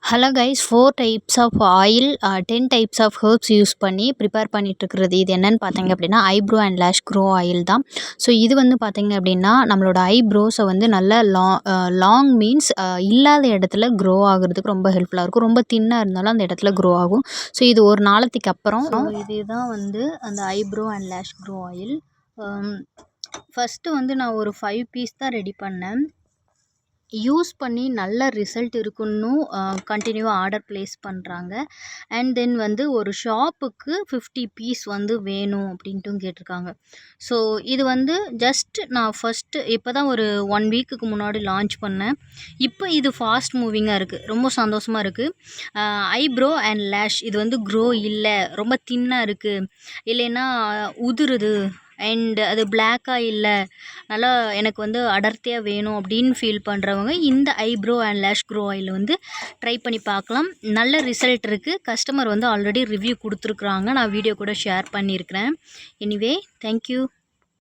Hello guys, 4 types of oil 10 types of herbs use பண்ணி prepare பண்ணிகிட்ருக்கிறது. இது என்னென்னு பார்த்தீங்க அப்படின்னா eyebrow and lash grow oil தான். ஸோ இது வந்து பார்த்தீங்க அப்படின்னா நம்மளோட ஐப்ரோஸை வந்து நல்ல லாங் மீன்ஸ் இல்லாத இடத்துல க்ரோ ஆகுறதுக்கு ரொம்ப ஹெல்ப்ஃபுல்லாக இருக்கும். ரொம்ப தின்னாக இருந்தாலும் அந்த இடத்துல க்ரோ ஆகும். ஸோ இது ஒரு நாளத்துக்கு அப்புறம் இதுதான் வந்து அந்த eyebrow and lash grow oil. First வந்து நான் ஒரு 5 பீஸ் தான் ரெடி பண்ணேன். யூஸ் பண்ணி நல்ல ரிசல்ட் இருக்குன்னு கண்டினியூவாக ஆர்டர் ப்ளேஸ் பண்ணுறாங்க. அண்ட் தென் வந்து ஒரு ஷாப்புக்கு 50 பீஸ் வந்து வேணும் அப்படின்ட்டும் கேட்டிருக்காங்க. ஸோ இது வந்து ஜஸ்ட் நான் ஃபஸ்ட்டு இப்போ தான் ஒரு 1 வீக்குக்கு முன்னாடி லான்ச் பண்ணேன். இப்போ இது ஃபாஸ்ட் மூவிங்காக இருக்குது. ரொம்ப சந்தோஷமாக இருக்குது. ஐப்ரோ அண்ட் லேஷ் இது வந்து க்ரோ இல்லை, ரொம்ப தின்னாக இருக்குது, இல்லைன்னா உதிருது அண்ட் அது பிளாக்காக இல்லை, நல்லா எனக்கு வந்து அடர்த்தியாக வேணும் அப்படின்னு ஃபீல் பண்ணுறவங்க இந்த eyebrow and lash grow oil வந்து ட்ரை பண்ணி பார்க்கலாம். நல்ல ரிசல்ட் இருக்குது. கஸ்டமர் வந்து ஆல்ரெடி ரிவ்யூ கொடுத்துருக்குறாங்க. நான் வீடியோ கூட ஷேர் பண்ணியிருக்கிறேன். Anyway, thank you.